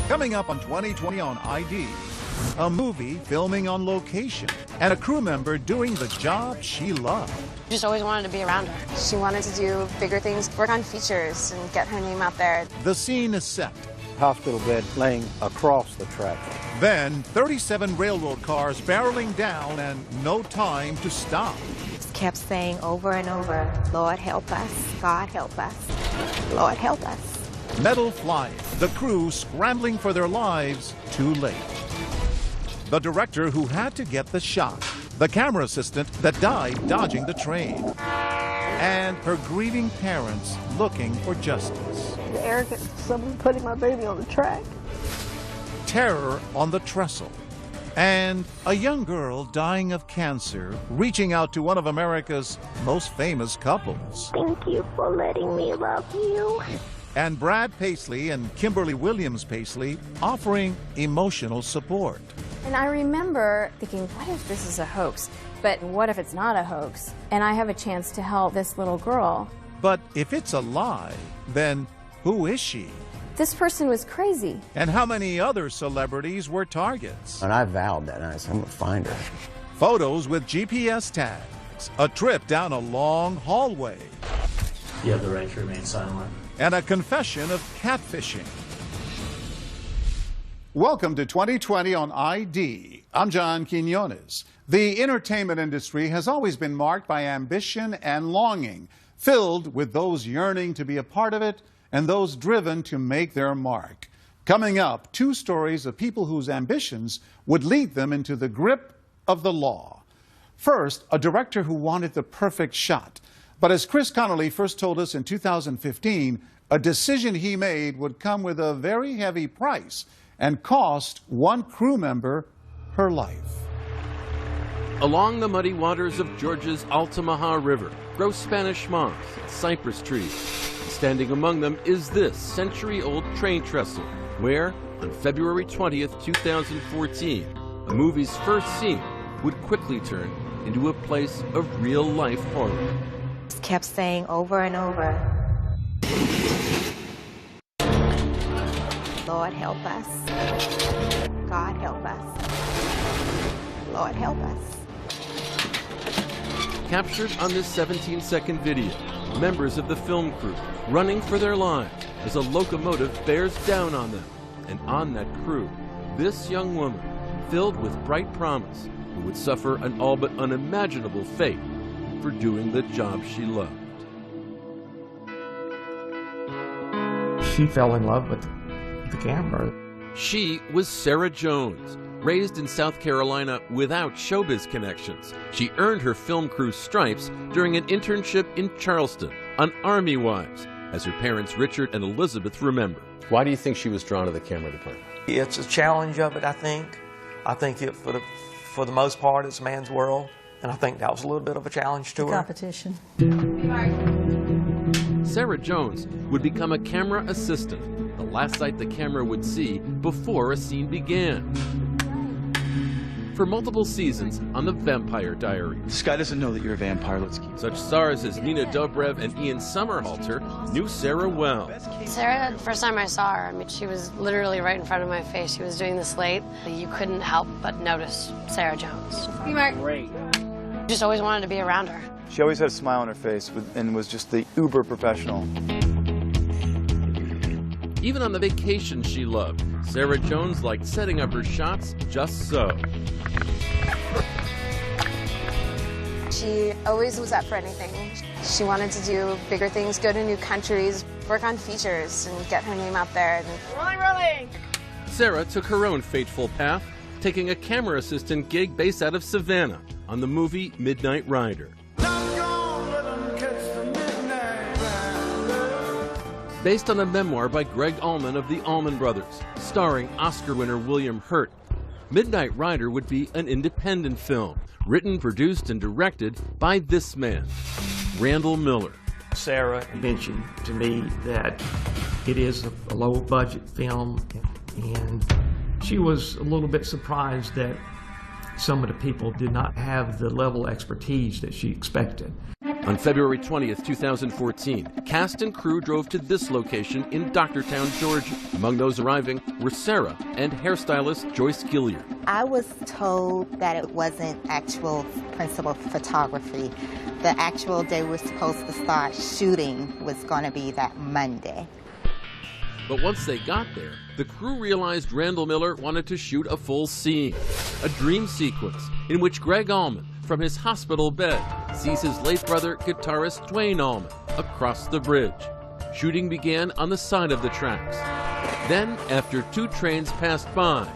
Coming up on 2020 on ID, a movie filming on location and a crew member doing the job she loved. Just always wanted to be around her. She wanted to do bigger things, work on features, and get her name out there. The scene is set. Hospital bed laying across the track. Then 37 railroad cars barreling down and no time to stop. Just kept saying over and over, Lord help us, God help us, Lord help us. Metal flying, the crew scrambling for their lives, too late. The director who had to get the shot, the camera assistant that died dodging the train, and her grieving parents looking for justice. The arrogance of someone putting my baby on the track. Terror on the trestle, and a young girl dying of cancer reaching out to one of America's most famous couples. Thank you for letting me love you. And Brad Paisley and Kimberly Williams Paisley offering emotional support. And I remember thinking, what if this is a hoax? But what if it's not a hoax? And I have a chance to help this little girl. But if it's a lie, then who is she? This person was crazy. And how many other celebrities were targets? And I vowed that night, I'm going to find her. Photos with GPS tags, a trip down a long hallway. You have the right to remain silent. And a confession of catfishing. Welcome to 2020 on ID. I'm John Quinones. The entertainment industry has always been marked by ambition and longing, filled with those yearning to be a part of it and those driven to make their mark. Coming up, two stories of people whose ambitions would lead them into the grip of the law. First, a director who wanted the perfect shot. But as Chris Connolly first told us in 2015, a decision he made would come with a very heavy price and cost one crew member her life. Along the muddy waters of Georgia's Altamaha River grow Spanish moss and cypress trees. Standing among them is this century-old train trestle, where, on February 20th, 2014, the movie's first scene would quickly turn into a place of real-life horror. Just kept saying over and over, Lord help us, God help us, Lord help us. Captured on this 17-second video, members of the film crew running for their lives as a locomotive bears down on them. And on that crew, this young woman, filled with bright promise, who would suffer an all but unimaginable fate for doing the job she loved. She fell in love with the camera. She was Sarah Jones. Raised in South Carolina without showbiz connections, she earned her film crew stripes during an internship in Charleston on Army Wives, as her parents Richard and Elizabeth remember. Why do you think she was drawn to the camera department? It's a challenge of it, I think. I think it, for the most part, it's a man's world, and I think that was a little bit of a challenge to her. Competition. Sarah Jones would become a camera assistant, the last sight the camera would see before a scene began. For multiple seasons on The Vampire Diaries. This guy doesn't know that you're a vampire. Let's keep. Such stars as Nina Dobrev and Ian Somerhalder knew Sarah well. Sarah, the first time I saw her, I mean, she was literally right in front of my face. She was doing the slate. You couldn't help but notice Sarah Jones. Great. Just always wanted to be around her. She always had a smile on her face and was just the uber professional. Even on the vacations she loved, Sarah Jones liked setting up her shots just so. She always was up for anything. She wanted to do bigger things, go to new countries, work on features, and get her name out there. Rolling! Sarah took her own fateful path, taking a camera assistant gig based out of Savannah on the movie Midnight Rider. Based on a memoir by Greg Allman of the Allman Brothers, starring Oscar winner William Hurt, Midnight Rider would be an independent film, written, produced, and directed by this man, Randall Miller. Sarah mentioned to me that it is a low-budget film, and she was a little bit surprised that some of the people did not have the level of expertise that she expected. On February 20th, 2014, cast and crew drove to this location in Doctortown, Georgia. Among those arriving were Sarah and hairstylist Joyce Gilliard. I was told that it wasn't actual principal photography. The actual day we're supposed to start shooting was going to be that Monday. But once they got there, the crew realized Randall Miller wanted to shoot a full scene, a dream sequence in which Greg Allman, from his hospital bed, sees his late brother, guitarist Dwayne Allman, across the bridge. Shooting began on the side of the tracks. Then, after 2 trains passed by,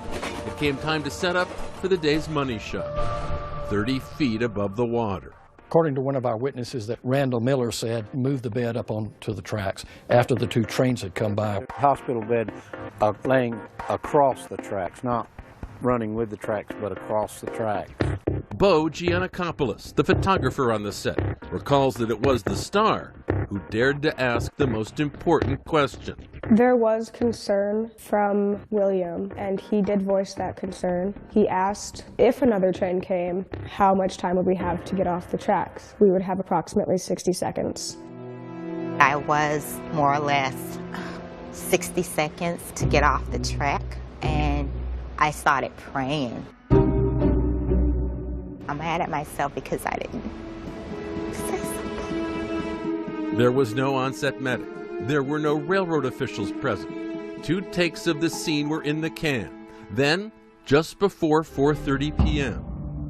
it came time to set up for the day's money shot, 30 feet above the water. According to one of our witnesses, that Randall Miller said, move the bed up onto the tracks after the 2 trains had come by. Hospital bed laying across the tracks, not running with the tracks, but across the tracks. Bo Giannakopoulos, the photographer on the set, recalls that it was the star who dared to ask the most important question. There was concern from William, and he did voice that concern. He asked if another train came, how much time would we have to get off the tracks? We would have approximately 60 seconds. I was more or less 60 seconds to get off the track, and I started praying. I'm mad at myself because I didn't say something. There was no on-set medic. There were no railroad officials present. 2 takes of the scene were in the can. Then, just before 4:30 p.m.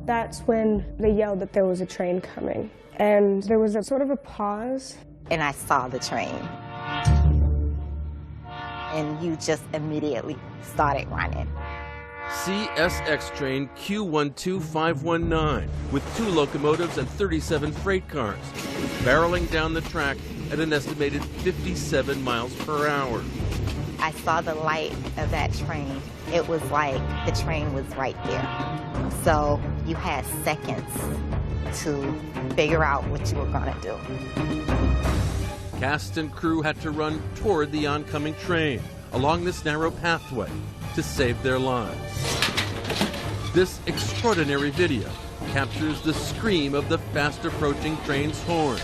That's when they yelled that there was a train coming. And there was a sort of a pause. And I saw the train. And you just immediately started running. CSX train Q12519 with 2 locomotives and 37 freight cars, barreling down the track at an estimated 57 miles per hour. I saw the light of that train. It was like the train was right there. So you had seconds to figure out what you were going to do. Cast and crew had to run toward the oncoming train along this narrow pathway to save their lives. This extraordinary video captures the scream of the fast-approaching train's horn.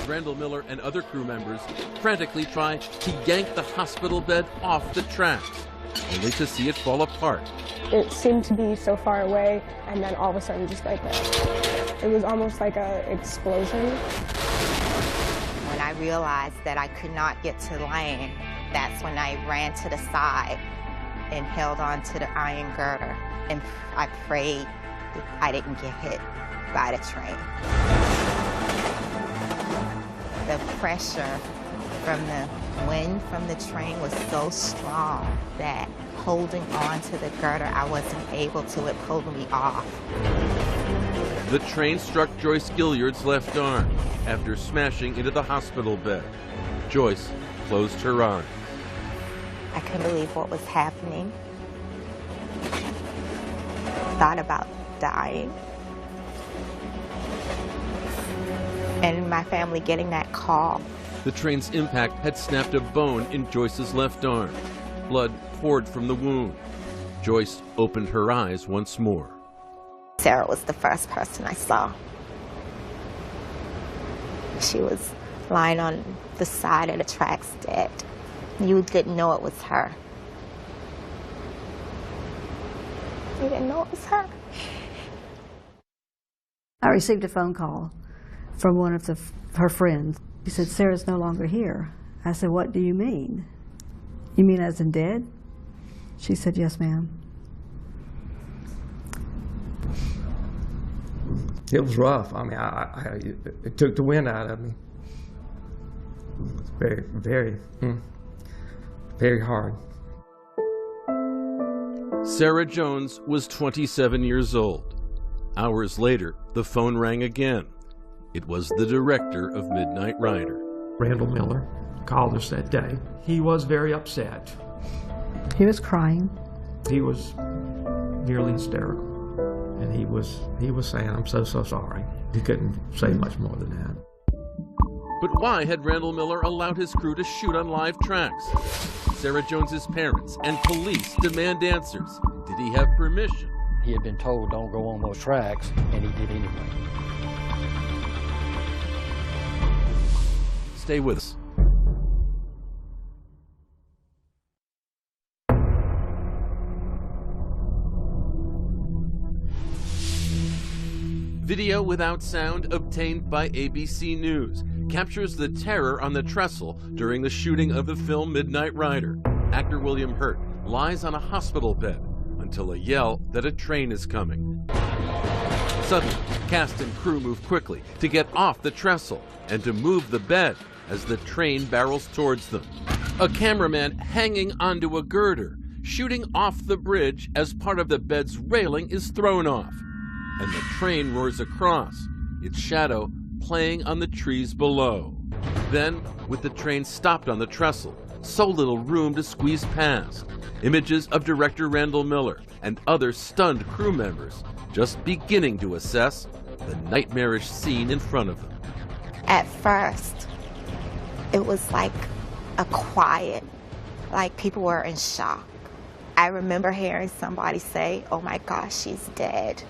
Randall Miller and other crew members frantically try to yank the hospital bed off the tracks, only to see it fall apart. It seemed to be so far away, and then all of a sudden just like that. It was almost like an explosion. When I realized that I could not get to land, that's when I ran to the side and held on to the iron girder, and I prayed that I didn't get hit by the train. The pressure from the wind from the train was so strong that holding on to the girder, I wasn't able to. It pulled me off. The train struck Joyce Gilliard's left arm after smashing into the hospital bed. Joyce closed her eyes. I couldn't believe what was happening. Thought about dying. And my family getting that call. The train's impact had snapped a bone in Joyce's left arm. Blood poured from the wound. Joyce opened her eyes once more. Sarah was the first person I saw. She was lying on the side of the tracks dead. You didn't know it was her. You didn't know it was her. I received a phone call from one of her friends. She said, "Sarah's no longer here." I said, "What do you mean? You mean as in dead?" She said, "Yes, ma'am." It was rough. I mean, it took the wind out of me. It was very, very, very hard. Sarah Jones was 27 years old. Hours later, the phone rang again. It was the director of Midnight Rider. Randall Miller called us that day. He was very upset. He was crying. He was nearly hysterical. And he was saying, "I'm so sorry." He couldn't say much more than that. But why had Randall Miller allowed his crew to shoot on live tracks? Sarah Jones's parents and police demand answers. Did he have permission? He had been told, "Don't go on those tracks," and he did anyway. Stay with us. Video without sound obtained by ABC News captures the terror on the trestle during the shooting of the film Midnight Rider. Actor William Hurt lies on a hospital bed until a yell that a train is coming. Suddenly, cast and crew move quickly to get off the trestle and to move the bed as the train barrels towards them. A cameraman hanging onto a girder, shooting off the bridge as part of the bed's railing is thrown off. And the train roars across, its shadow playing on the trees below. Then, with the train stopped on the trestle, so little room to squeeze past, images of director Randall Miller and other stunned crew members just beginning to assess the nightmarish scene in front of them. At first, it was like a quiet, like people were in shock. I remember hearing somebody say, "Oh my gosh, she's dead."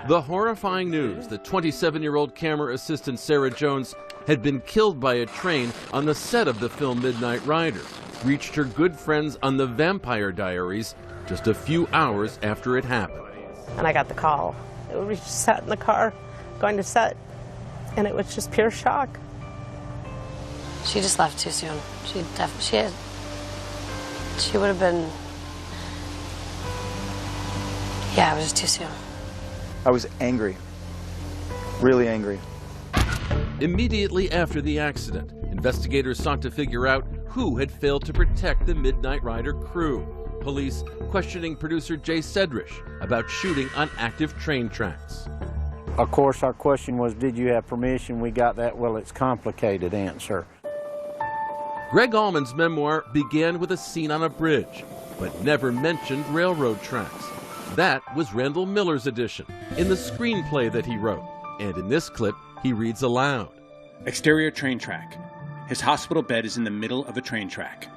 The horrifying news that 27-year-old camera assistant Sarah Jones had been killed by a train on the set of the film Midnight Rider reached her good friends on the Vampire Diaries just a few hours after it happened. And I got the call. We just sat in the car going to set, and it was just pure shock. She just left too soon. She would have been. Yeah, it was just too soon. I was angry, really angry. Immediately after the accident, investigators sought to figure out who had failed to protect the Midnight Rider crew. Police questioning producer Jay Sedrish about shooting on active train tracks. Of course, our question was, did you have permission? We got that, well, it's complicated answer. Greg Allman's memoir began with a scene on a bridge, but never mentioned railroad tracks. That was Randall Miller's addition in the screenplay that he wrote. And in this clip, he reads aloud. Exterior train track. His hospital bed is in the middle of a train track.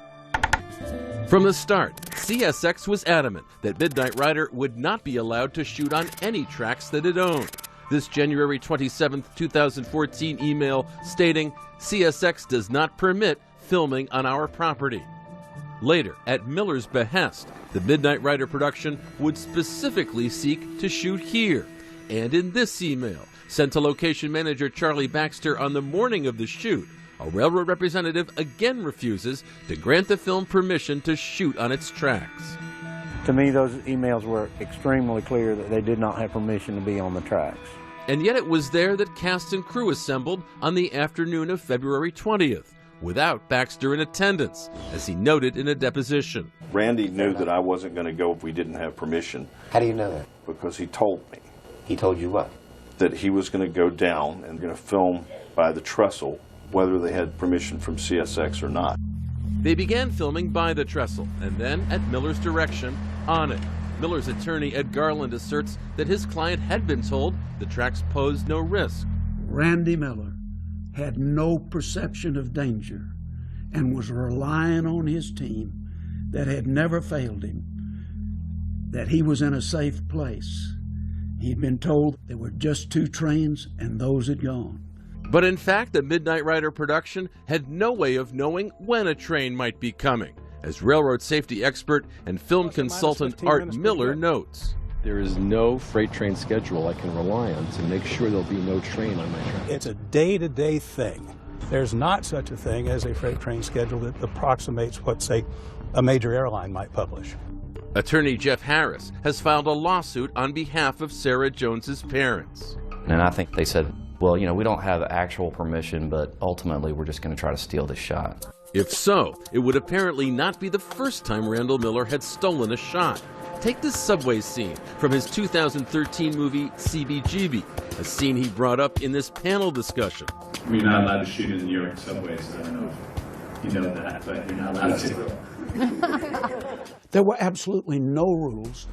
From the start, CSX was adamant that Midnight Rider would not be allowed to shoot on any tracks that it owned. This January 27, 2014 email stating, CSX does not permit filming on our property. Later, at Miller's behest, the Midnight Rider production would specifically seek to shoot here. And in this email, sent to location manager Charlie Baxter on the morning of the shoot, a railroad representative again refuses to grant the film permission to shoot on its tracks. To me, those emails were extremely clear that they did not have permission to be on the tracks. And yet it was there that cast and crew assembled on the afternoon of February 20th. Without Baxter in attendance, as he noted in a deposition. Randy knew that I wasn't going to go if we didn't have permission. How do you know that? Because he told me. He told you what? That he was going to go down and going to film by the trestle, whether they had permission from CSX or not. They began filming by the trestle, and then, at Miller's direction, on it. Miller's attorney, Ed Garland, asserts that his client had been told the tracks posed no risk. Randy Miller had no perception of danger and was relying on his team that had never failed him, that he was in a safe place. He'd been told there were just 2 trains and those had gone. But in fact, the Midnight Rider production had no way of knowing when a train might be coming, as railroad safety expert and film consultant Art Miller notes. There is no freight train schedule I can rely on to make sure there'll be no train on my track. It's a day-to-day thing. There's not such a thing as a freight train schedule that approximates what, say, a major airline might publish. Attorney Jeff Harris has filed a lawsuit on behalf of Sarah Jones's parents. And I think they said, well, you know, we don't have actual permission, but ultimately we're just going to try to steal this shot. If so, it would apparently not be the first time Randall Miller had stolen a shot. Take this subway scene from his 2013 movie CBGB, a scene he brought up in this panel discussion. We're not allowed to shoot in the New York subways. I don't know if you know that, but you're not allowed to. There were absolutely no rules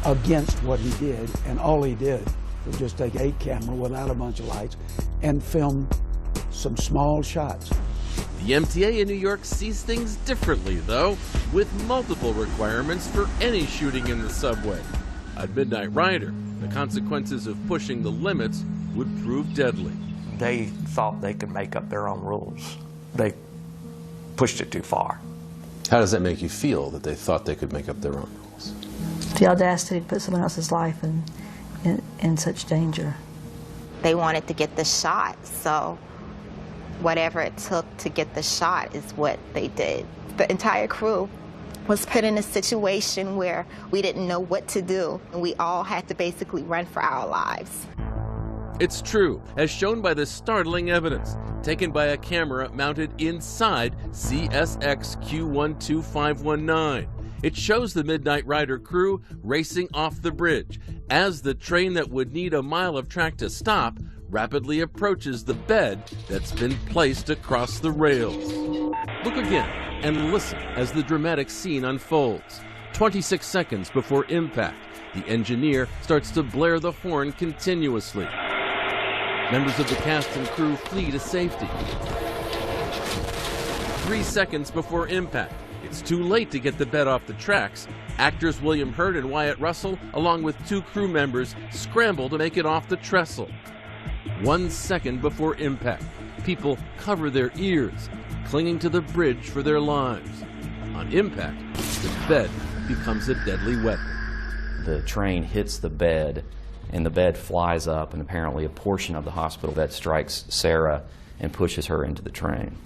against what he did, and all he did was just take a camera without a bunch of lights and film some small shots. The MTA in New York sees things differently, though, with multiple requirements for any shooting in the subway. At Midnight Rider, the consequences of pushing the limits would prove deadly. they thought they could make up their own rules. They pushed it too far. How does that make you feel, that they thought they could make up their own rules? The audacity to put someone else's life in such danger. They wanted to get the shot, so whatever it took to get the shot is what they did. The entire crew was put in a situation where we didn't know what to do, and we all had to basically run for our lives. It's true, as shown by this startling evidence, taken by a camera mounted inside CSX Q12519. It shows the Midnight Rider crew racing off the bridge as the train that would need a mile of track to stop rapidly approaches the bed that's been placed across the rails. Look again and listen as the dramatic scene unfolds. 26 seconds before impact, the engineer starts to blare the horn continuously. Members of the cast and crew flee to safety. 3 seconds before impact, it's too late to get the bed off the tracks. Actors William Hurt and Wyatt Russell, along with 2 crew members, scramble to make it off the trestle. 1 second before impact, people cover their ears, clinging to the bridge for their lives. On impact, the bed becomes a deadly weapon. The train hits the bed, and the bed flies up, and apparently a portion of the hospital bed strikes Sarah and pushes her into the train.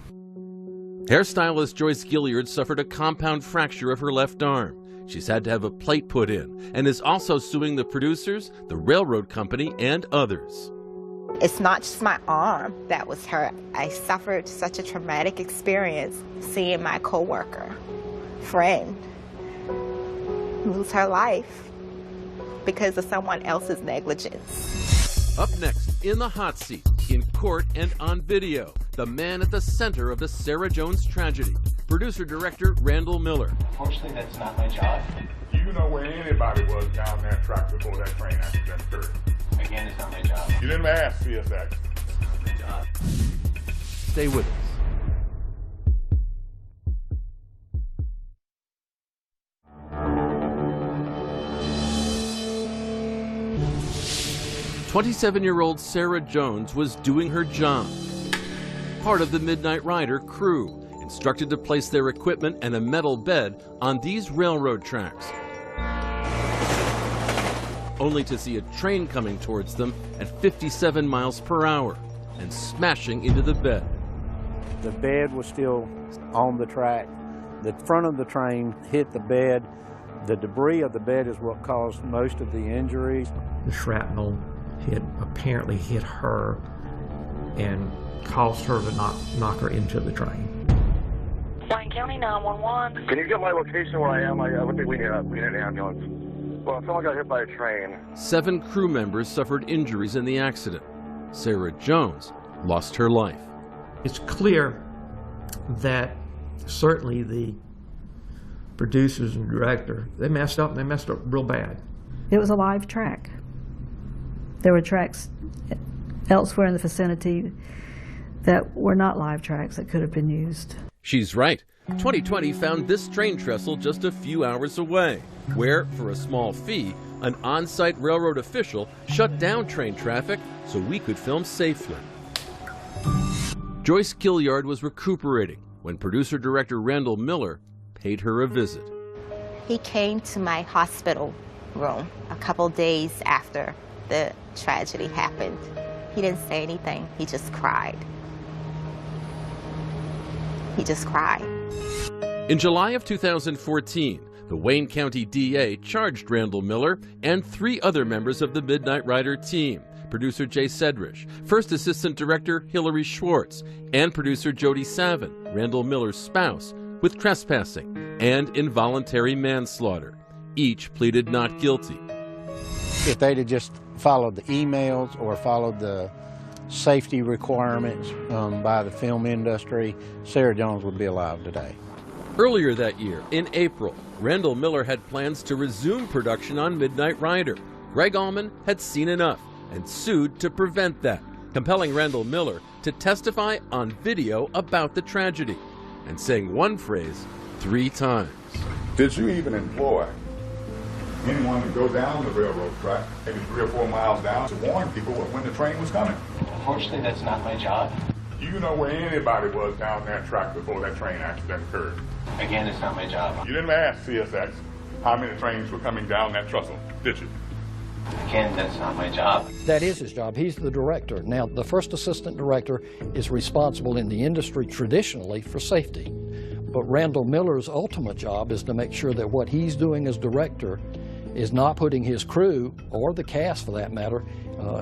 Hairstylist Joyce Gilliard suffered a compound fracture of her left arm. She's had to have a plate put in and is also suing the producers, the railroad company, and others. It's not just my arm that was hurt. I suffered such a traumatic experience seeing my coworker, friend, lose her life because of someone else's negligence. Up next, in the hot seat, in court and on video, the man at the center of the Sarah Jones tragedy, producer-director Randall Miller. Unfortunately, that's not my job. You know where anybody was down that track before that train accident occurred. Again, it's not my job. You didn't ask CSX. My job. Stay with us. "27-year-old Sarah Jones was doing her job. Part of the Midnight Rider crew, instructed to place their equipment and a metal bed on these railroad tracks, only to see a train coming towards them at 57 miles per hour and smashing into the bed. The bed was still on the track. The front of the train hit the bed. The debris of the bed is what caused most of the injuries. The shrapnel apparently hit her and caused her to knock her into the train. Wayne County 911. Can you get my location where I am? I think we need an ambulance. Well, someone got hit by a train. 7 crew members suffered injuries in the accident. Sarah Jones lost her life. It's clear that certainly the producers and director, they messed up real bad. It was a live track. There were tracks elsewhere in the vicinity that were not live tracks that could have been used. She's right. 2020 found this train trestle just a few hours away, where, for a small fee, an on-site railroad official shut down train traffic so we could film safely. Joyce Gilliard was recuperating when producer-director Randall Miller paid her a visit. He came to my hospital room a couple days after the tragedy happened. He didn't say anything. He just cried. He just cried. In July of 2014, the Wayne County DA charged Randall Miller and 3 other members of the Midnight Rider team, producer Jay Sedrish, first assistant director Hillary Schwartz, and producer Jody Savin, Randall Miller's spouse, with trespassing and involuntary manslaughter. Each pleaded not guilty. If they'd have just followed the emails or followed the safety requirements by the film industry, Sarah Jones would be alive today. Earlier that year, in April, Randall Miller had plans to resume production on Midnight Rider. Greg Allman had seen enough and sued to prevent that, compelling Randall Miller to testify on video about the tragedy and saying one phrase 3 times. Did you even employ anyone to go down the railroad track, maybe 3 or 4 miles down, to warn people when the train was coming? Unfortunately, that's not my job. Do you know where anybody was down that track before that train accident occurred? Again, it's not my job. You didn't ask CSX how many trains were coming down that trestle, did you? Again, that's not my job. That is his job. He's the director. Now, the first assistant director is responsible in the industry traditionally for safety. But Randall Miller's ultimate job is to make sure that what he's doing as director is not putting his crew, or the cast for that matter,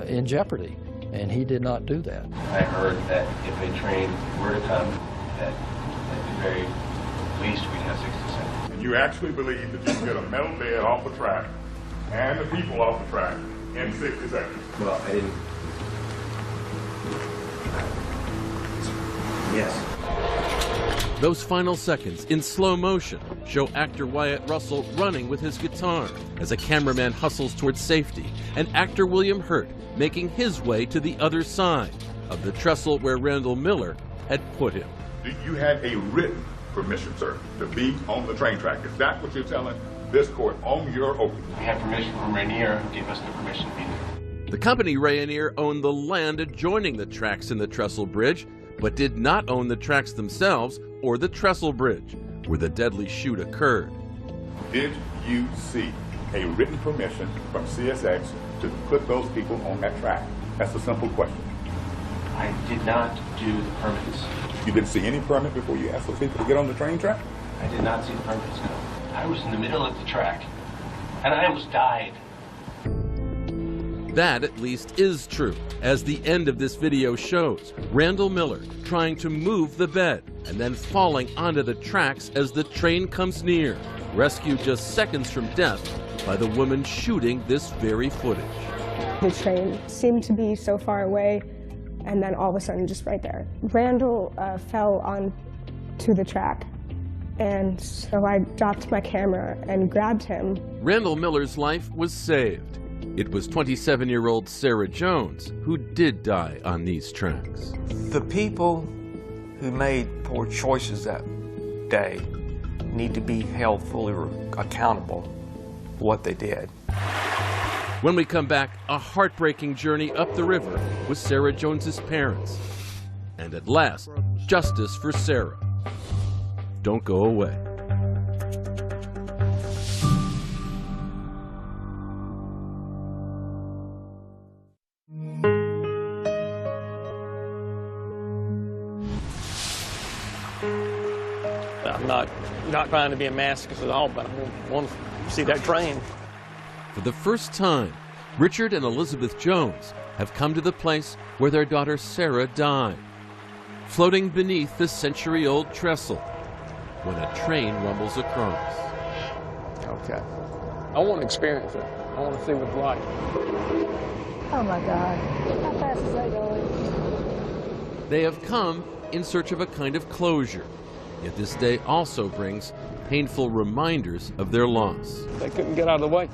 in jeopardy. And he did not do that. I heard that if a train were to come, that at the very least we'd have 60 seconds. And you actually believe that you can get a metal bed off the track and the people off the track in 60 seconds? Well, I didn't. Yes. Those final seconds in slow motion show actor Wyatt Russell running with his guitar as a cameraman hustles towards safety, and actor William Hurt making his way to the other side of the trestle where Randall Miller had put him. You had a written permission, sir, to be on the train track. Is that what you're telling this court on your oath? We had permission from Rainier, who gave us the permission to be there. The company Rainier owned the land adjoining the tracks in the trestle bridge, but did not own the tracks themselves or the trestle bridge, where the deadly shoot occurred. Did you see a written permission from CSX to put those people on that track? That's a simple question. I did not do the permits. You didn't see any permit before you asked those people to get on the train track? I did not see the permits, no. I was in the middle of the track, and I almost died. That, at least, is true, as the end of this video shows. Randall Miller trying to move the bed and then falling onto the tracks as the train comes near, rescued just seconds from death by the woman shooting this very footage. The train seemed to be so far away, and then all of a sudden just right there. Randall fell onto the track, and so I dropped my camera and grabbed him. Randall Miller's life was saved. It was 27-year-old Sarah Jones who did die on these tracks. The people who made poor choices that day need to be held fully accountable for what they did. When we come back, a heartbreaking journey up the river with Sarah Jones's parents. And at last, justice for Sarah. Don't go away. I'm not trying to be a masochist at all, but I want to see that train. For the first time, Richard and Elizabeth Jones have come to the place where their daughter Sarah died, floating beneath the century-old trestle when a train rumbles across. Okay. I want to experience it. I want to see what it's like. Oh my God. How fast is that going? They have come in search of a kind of closure. Yet this day also brings painful reminders of their loss. They couldn't get out of the way.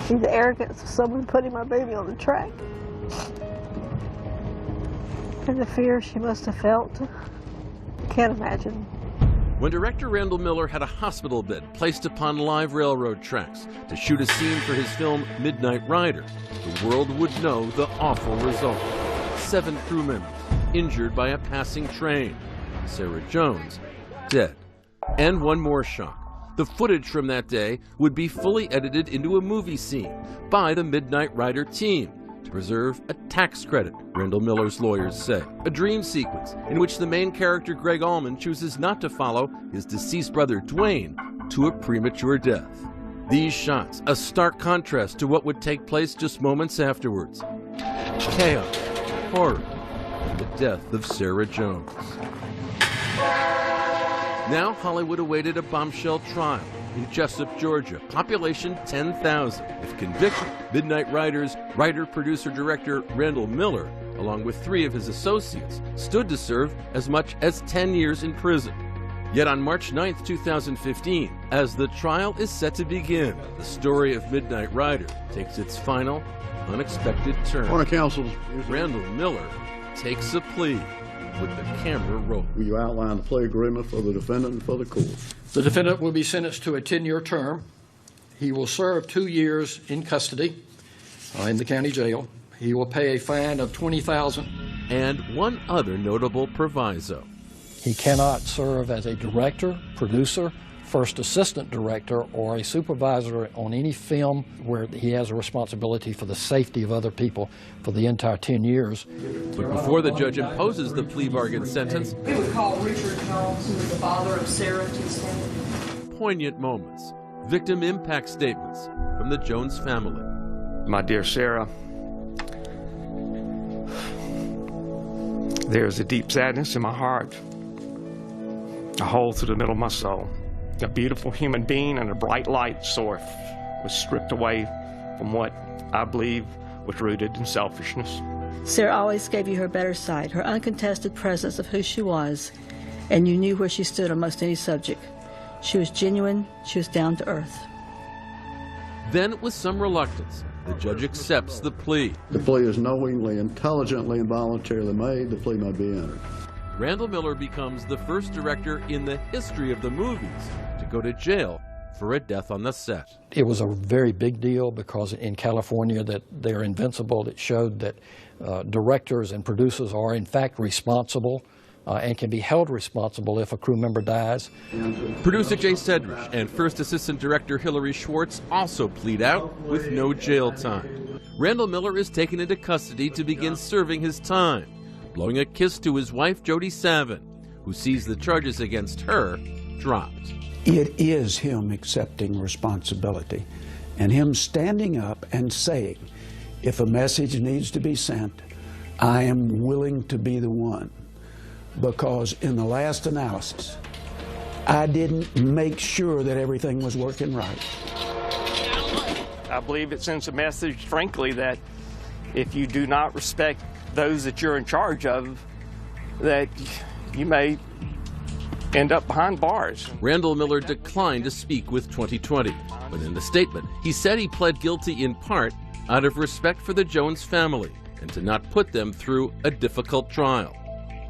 See the arrogance of someone putting my baby on the track. And the fear she must have felt. Can't imagine. When director Randall Miller had a hospital bed placed upon live railroad tracks to shoot a scene for his film Midnight Rider, the world would know the awful result. 7 crew members injured by a passing train. Sarah Jones dead. And one more shock. The footage from that day would be fully edited into a movie scene by the Midnight Rider team to preserve a tax credit, Randall Miller's lawyers say. A dream sequence in which the main character Greg Allman chooses not to follow his deceased brother Dwayne to a premature death. These shots, a stark contrast to what would take place just moments afterwards. Chaos, horror, and the death of Sarah Jones. Now Hollywood awaited a bombshell trial in Jessup, Georgia, population 10,000. If convicted, Midnight Rider's writer, producer, director Randall Miller, along with 3 of his associates, stood to serve as much as 10 years in prison. Yet on March 9th, 2015, as the trial is set to begin, the story of Midnight Rider takes its final, unexpected turn. Morning, counsel. Randall Miller takes a plea with the camera rolling. Will you outline the plea agreement for the defendant and for the court? The defendant will be sentenced to a 10-year term. He will serve 2 years in custody in the county jail. He will pay a fine of $20,000. And one other notable proviso. He cannot serve as a director, producer, first assistant director, or a supervisor on any film where he has a responsibility for the safety of other people for the entire 10 years. But before the judge imposes the plea bargain sentence, We would call Richard Jones, who was the father of Sarah, to stand. Poignant moments, victim impact statements from the Jones family. My dear Sarah, there's a deep sadness in my heart, a hole through the middle of my soul. A beautiful human being and a bright light source was stripped away from what I believe was rooted in selfishness. Sarah always gave you her better side, her uncontested presence of who she was, and you knew where she stood on most any subject. She was genuine, she was down to earth. Then, with some reluctance, the judge accepts the plea. The plea is knowingly, intelligently, and voluntarily made. The plea may be entered. Randall Miller becomes the first director in the history of the movies to go to jail for a death on the set. It was a very big deal because in California that they're invincible. It showed that directors and producers are in fact responsible and can be held responsible if a crew member dies. Producer Jay Sedrish and first assistant director Hillary Schwartz also plead out with no jail time. Randall Miller is taken into custody to begin serving his time, blowing a kiss to his wife, Jody Savin, who sees the charges against her dropped. It is him accepting responsibility and him standing up and saying, if a message needs to be sent, I am willing to be the one. Because in the last analysis, I didn't make sure that everything was working right. I believe it sends a message, frankly, that if you do not respect those that you're in charge of, that you may end up behind bars. Randall Miller declined to speak with 2020, but in the statement, he said he pled guilty in part out of respect for the Jones family and to not put them through a difficult trial.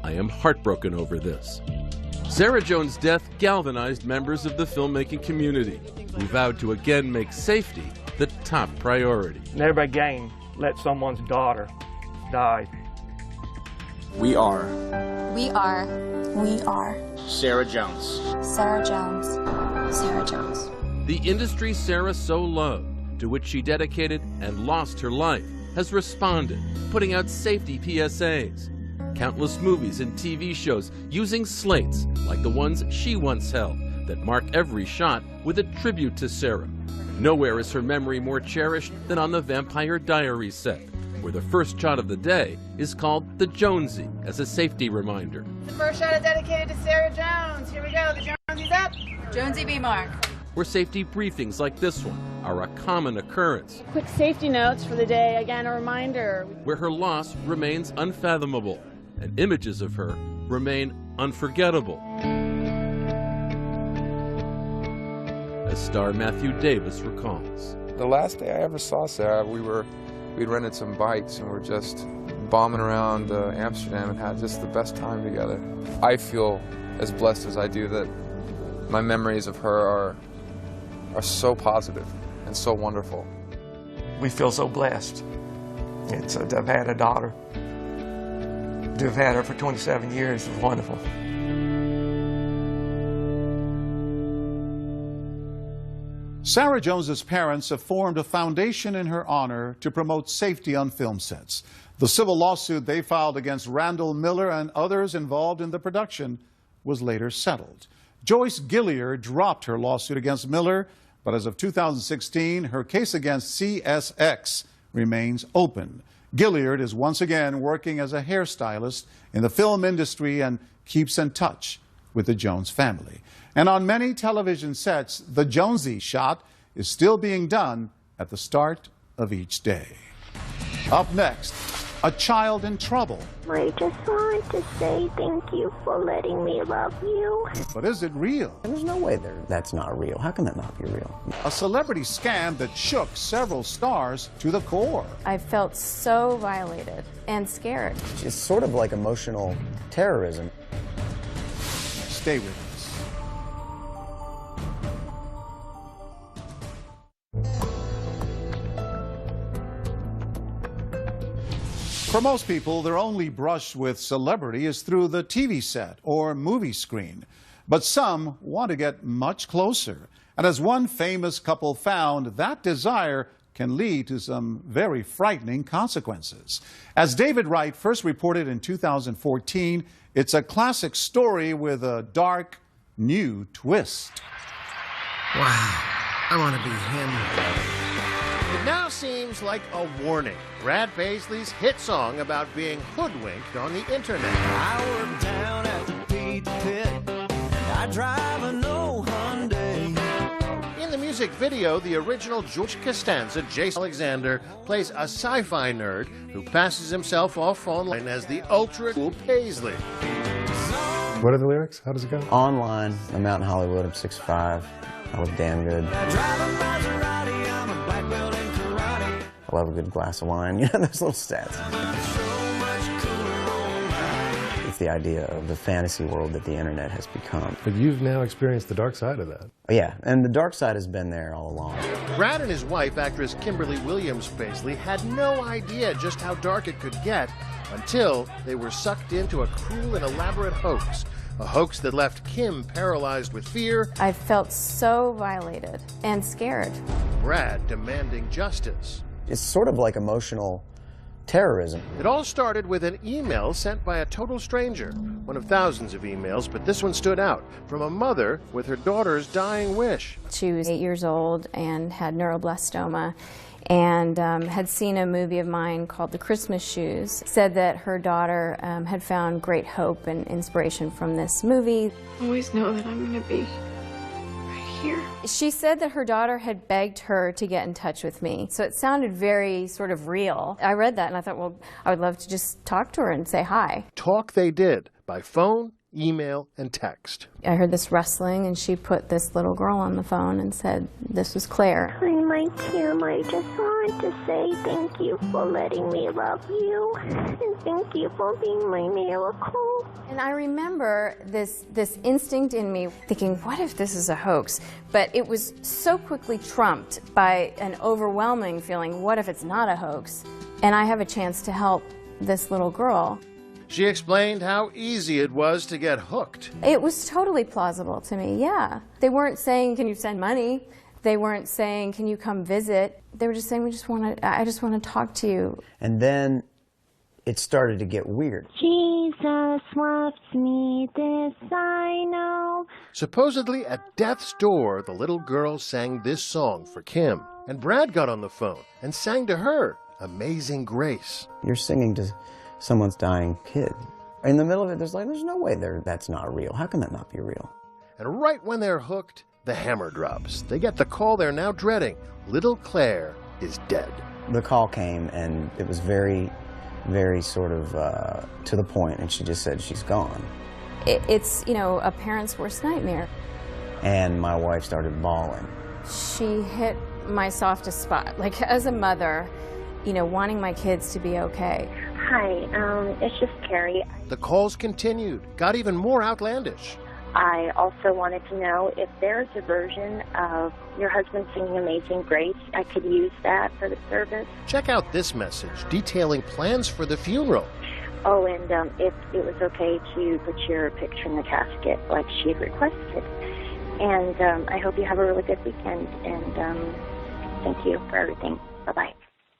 I am heartbroken over this. Sarah Jones' death galvanized members of the filmmaking community, who vowed to again make safety the top priority. Never again let someone's daughter die. We are Sarah Jones. Sarah Jones. Sarah Jones. The industry Sarah so loved, to which she dedicated and lost her life, has responded, putting out safety PSAs. Countless movies and TV shows using slates like the ones she once held that mark every shot with a tribute to Sarah. Nowhere is her memory more cherished than on the Vampire Diaries set, where the first shot of the day is called the Jonesy as a safety reminder. The first shot is dedicated to Sarah Jones. Here we go, the Jonesy's up. Jonesy B. Mark. Where safety briefings like this one are a common occurrence. Quick safety notes for the day, again a reminder. Where her loss remains unfathomable and images of her remain unforgettable. As star Matthew Davis recalls. The last day I ever saw Sarah, we'd rented some bikes and we're just bombing around Amsterdam and had just the best time together. I feel as blessed as I do that my memories of her are so positive and so wonderful. We feel so blessed. To have had a daughter, to have had her for 27 years is wonderful. Sarah Jones's parents have formed a foundation in her honor to promote safety on film sets. The civil lawsuit they filed against Randall Miller and others involved in the production was later settled. Joyce Gilliard dropped her lawsuit against Miller, but as of 2016, her case against CSX remains open. Gilliard is once again working as a hairstylist in the film industry and keeps in touch with the Jones family. And on many television sets, the Jonesy shot is still being done at the start of each day. Up next, a child in trouble. I just want to say thank you for letting me love you. But is it real? There's no way that's not real. How can that not be real? A celebrity scam that shook several stars to the core. I felt so violated and scared. It's sort of like emotional terrorism. Stay with us. For most people, their only brush with celebrity is through the TV set or movie screen. But some want to get much closer. And as one famous couple found, that desire can lead to some very frightening consequences. As David Wright first reported in 2014, it's a classic story with a dark, new twist. Wow, I want to be him. It now seems like a warning. Brad Paisley's hit song about being hoodwinked on the internet. I work down at the Pete Pit. I drive a no Hyundai. In the music video, the original George Costanza, Jason Alexander, plays a sci-fi nerd who passes himself off online as the ultra-cool Paisley. What are the lyrics? How does it go? Online, I'm out in Hollywood, I'm 6'5". I look damn good. I love a good glass of wine. You know, those little stats. It's the idea of the fantasy world that the internet has become. But you've now experienced the dark side of that. Yeah, and the dark side has been there all along. Brad and his wife, actress Kimberly Williams Paisley, had no idea just how dark it could get until they were sucked into a cruel and elaborate hoax. A hoax that left Kim paralyzed with fear. I felt so violated and scared. Brad demanding justice. It's sort of like emotional terrorism. It all started with an email sent by a total stranger. One of thousands of emails, but this one stood out. From a mother with her daughter's dying wish. She was 8 years old and had neuroblastoma, and had seen a movie of mine called The Christmas Shoes. Said that her daughter had found great hope and inspiration from this movie. Always know that I'm going to be right here. She said that her daughter had begged her to get in touch with me, so it sounded very sort of real. I read that and I thought, well, I would love to just talk to her and say hi. Talk they did, by phone, email, and text. I heard this rustling, and she put this little girl on the phone and said, this was Claire. Hi, my Kim. I just wanted to say thank you for letting me love you, and thank you for being my miracle. And I remember this instinct in me thinking, what if this is a hoax? But it was so quickly trumped by an overwhelming feeling, what if it's not a hoax? And I have a chance to help this little girl. She explained how easy it was to get hooked. It was totally plausible to me, yeah. They weren't saying, can you send money? They weren't saying, can you come visit? They were just saying, I just want to talk to you. And then it started to get weird. Jesus loves me, this I know. Supposedly at death's door, the little girl sang this song for Kim. And Brad got on the phone and sang to her, Amazing Grace. You're singing to someone's dying kid. In the middle of it, there's no way that's not real. How can that not be real? And right when they're hooked, the hammer drops. They get the call they're now dreading. Little Claire is dead. The call came, and it was very, very sort of to the point, and she just said she's gone. It's, a parent's worst nightmare. And my wife started bawling. She hit my softest spot. Like, as a mother, wanting my kids to be okay. Hi, it's just Carrie. The calls continued, got even more outlandish. I also wanted to know if there's a version of your husband singing Amazing Grace. I could use that for the service. Check out this message detailing plans for the funeral. Oh, and if it was okay to put your picture in the casket like she had requested. And I hope you have a really good weekend, and thank you for everything. Bye-bye.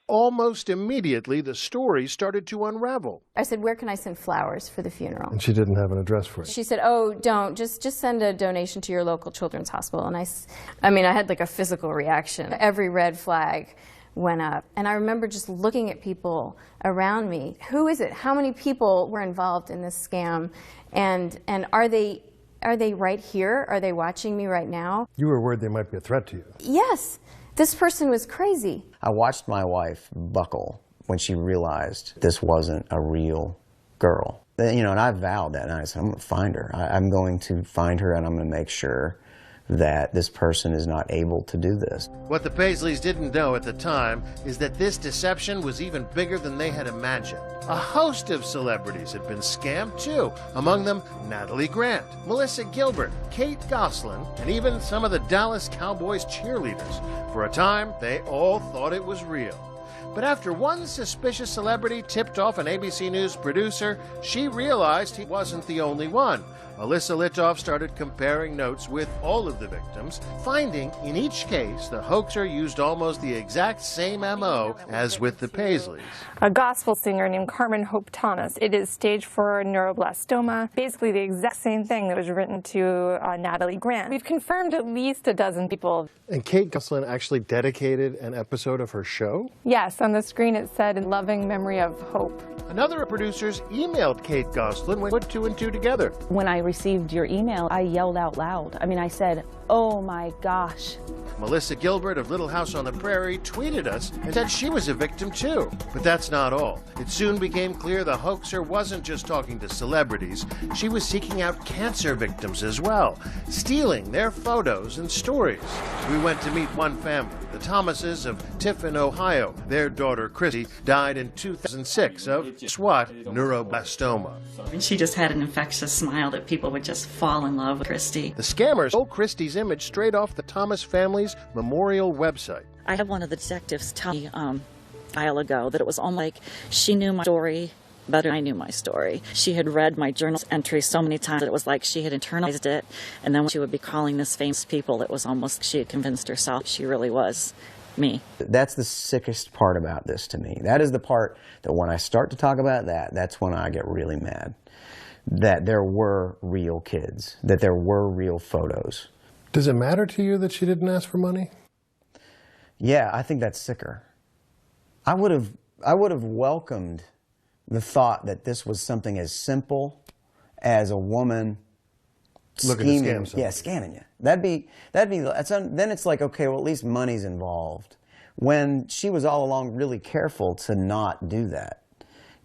Almost immediately, the story started to unravel. I said, where can I send flowers for the funeral? And she didn't have an address for it. She said, oh, don't. Just send a donation to your local children's hospital. And I had like a physical reaction. Every red flag went up. And I remember just looking at people around me. Who is it? How many people were involved in this scam? And are they right here? Are they watching me right now? You were worried they might be a threat to you. Yes. This person was crazy. I watched my wife buckle when she realized this wasn't a real girl. And I vowed that night, I said, I'm going to find her. I'm going to find her, and I'm going to make sure that this person is not able to do this. What the Paisleys didn't know at the time is that this deception was even bigger than they had imagined. A host of celebrities had been scammed too, among them Natalie Grant, Melissa Gilbert, Kate Gosselin, and even some of the Dallas Cowboys cheerleaders. For a time, they all thought it was real. But after one suspicious celebrity tipped off an ABC News producer, she realized he wasn't the only one. Melissa Litoff started comparing notes with all of the victims, finding in each case the hoaxer used almost the exact same MO as with the Paisleys. A gospel singer named Carmen Hope Thomas. It is stage 4 neuroblastoma, basically the exact same thing that was written to Natalie Grant. We've confirmed at least a dozen people. And Kate Gosselin actually dedicated an episode of her show? Yes, on the screen it said, "In loving memory of Hope." Another of producers emailed Kate Gosselin when put 2 and 2 together. When I received your email, I yelled out loud. I mean, I said, "Oh my gosh." Melissa Gilbert of Little House on the Prairie tweeted us and said she was a victim too. But that's not all. It soon became clear the hoaxer wasn't just talking to celebrities. She was seeking out cancer victims as well, stealing their photos and stories. We went to meet one family, the Thomases of Tiffin, Ohio. Their daughter, Christy, died in 2006 of SWAT neuroblastoma. And she just had an infectious smile that people would just fall in love with Christy. The scammers stole Christy's image straight off the Thomas family's memorial website. I had one of the detectives tell me a while ago that it was almost like she knew my story better than I knew my story. She had read my journal entry so many times that it was like she had internalized it, and then when she would be calling this famous people, it was almost she had convinced herself she really was me. That's the sickest part about this to me. That is the part that when I start to talk about that, that's when I get really mad. That there were real kids, that there were real photos. Does it matter to you that she didn't ask for money? Yeah, I think that's sicker. I would have welcomed the thought that this was something as simple as a woman looking to scam someone. Yeah, scamming you. Then it's like, okay, well, at least money's involved. When she was all along really careful to not do that,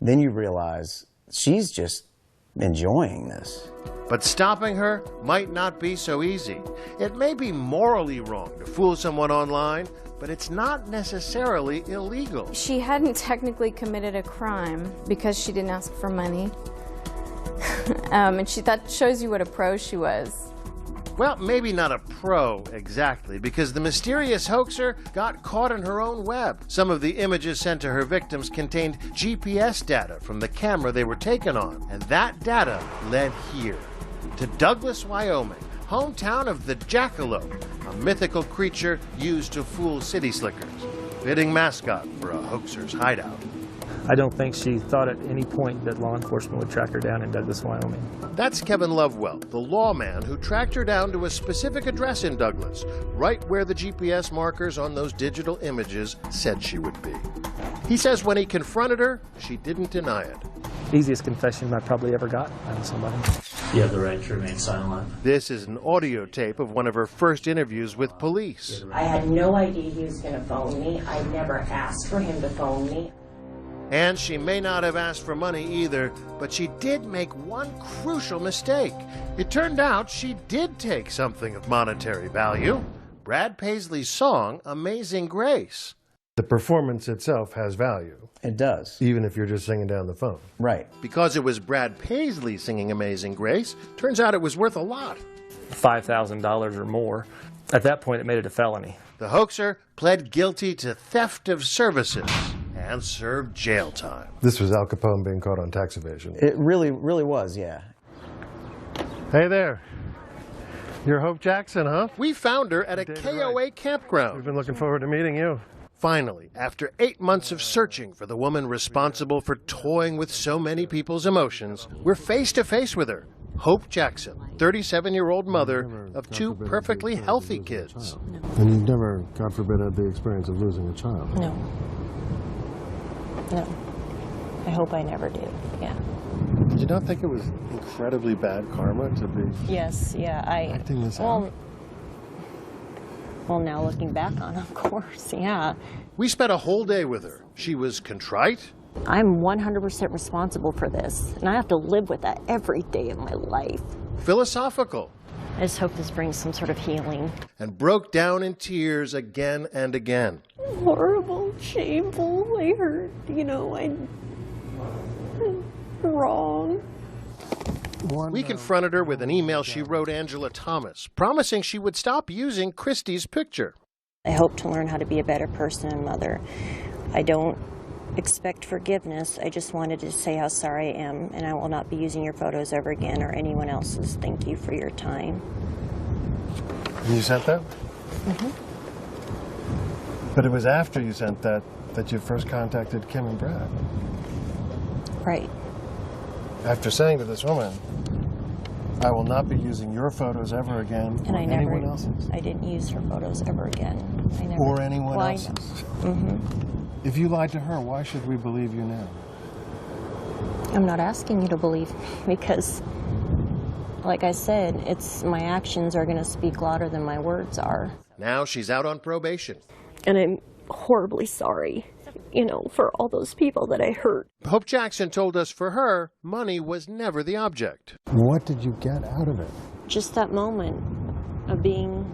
then you realize she's just enjoying this. But stopping her might not be so easy. It may be morally wrong to fool someone online, but it's not necessarily illegal. She hadn't technically committed a crime because she didn't ask for money. And that shows you what a pro she was. Well, maybe not a pro exactly, because the mysterious hoaxer got caught in her own web. Some of the images sent to her victims contained GPS data from the camera they were taken on, and that data led here, to Douglas, Wyoming, hometown of the jackalope, a mythical creature used to fool city slickers. Fitting mascot for a hoaxer's hideout. I don't think she thought at any point that law enforcement would track her down in Douglas, Wyoming. That's Kevin Lovewell, the lawman who tracked her down to a specific address in Douglas, right where the GPS markers on those digital images said she would be. He says when he confronted her, she didn't deny it. Easiest confession I probably ever got out of somebody. You have the right to remain silent. This is an audio tape of one of her first interviews with police. I had no idea he was going to phone me. I never asked for him to phone me. And she may not have asked for money either, but she did make one crucial mistake. It turned out she did take something of monetary value. Brad Paisley's song, Amazing Grace. The performance itself has value. It does. Even if you're just singing down the phone. Right. Because it was Brad Paisley singing Amazing Grace, turns out it was worth a lot. $5,000 or more. At that point, it made it a felony. The hoaxer pled guilty to theft of services and served jail time. This was Al Capone being caught on tax evasion. It really was, yeah. Hey there. You're Hope Jackson, huh? We found her at a KOA campground. We've been looking forward to meeting you. Finally, after 8 months of searching for the woman responsible for toying with so many people's emotions, we're face to face with her. Hope Jackson, 37-year-old mother of 2 perfectly healthy kids. And you've never, God forbid, had the experience of losing a child? No. No. I hope I never do, yeah. Did you not think it was incredibly bad karma to be Yes, yeah, acting this out? Well, now looking back on it, of course, yeah. We spent a whole day with her. She was contrite. I'm 100% responsible for this, and I have to live with that every day of my life. Philosophical. I just hope this brings some sort of healing. And broke down in tears again and again. Horrible, shameful, I hurt, I'm wrong. We confronted her with an email she wrote Angela Thomas, promising she would stop using Christy's picture. I hope to learn how to be a better person and mother. I don't expect forgiveness. I just wanted to say how sorry I am, and I will not be using your photos ever again or anyone else's. Thank you for your time. And you sent that? Mm-hmm. But it was after you sent that that you first contacted Kim and Brad. Right. After saying to this woman, I will not be using your photos ever again, And or anyone else's. I didn't use her photos ever again. I never. Or anyone Well, else's. Mm-hmm. If you lied to her, why should we believe you now? I'm not asking you to believe me because, like I said, it's my actions are going to speak louder than my words are. Now she's out on probation. And I'm horribly sorry, you know, for all those people that I hurt. Hope Jackson told us for her, money was never the object. What did you get out of it? Just that moment of being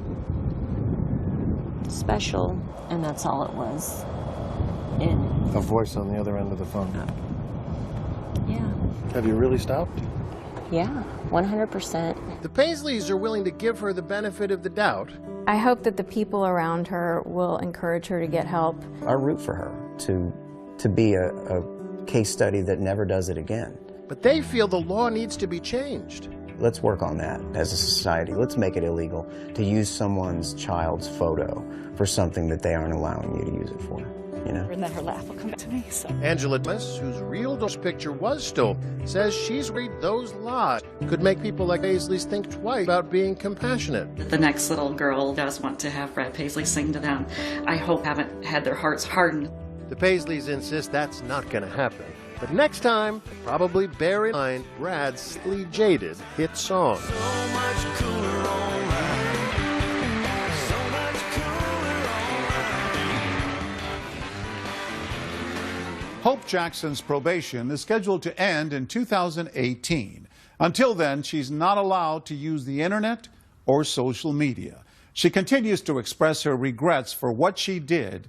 special, and that's all it was. And A voice on the other end of the phone. yeah, Have you really stopped? yeah, 100%. The Paisleys are willing to give her the benefit of the doubt. I hope that the people around her will encourage her to get help. I root for her to be a case study that never does it again. But they feel the law needs to be changed. Let's work on that as a society. Let's make it illegal to use someone's child's photo for something that they aren't allowing you to use it for. You know? And then her laugh will come back to me. So. Angela Thomas, whose real picture was stolen, says she's worried those lies could make people like Paisley's think twice about being compassionate. The next little girl does want to have Brad Paisley sing to them. I hope haven't had their hearts hardened. The Paisleys insist that's not going to happen. But next time, probably bear in mind Brad's slightly jaded hit song. Hope Jackson's probation is scheduled to end in 2018. Until then, she's not allowed to use the internet or social media. She continues to express her regrets for what she did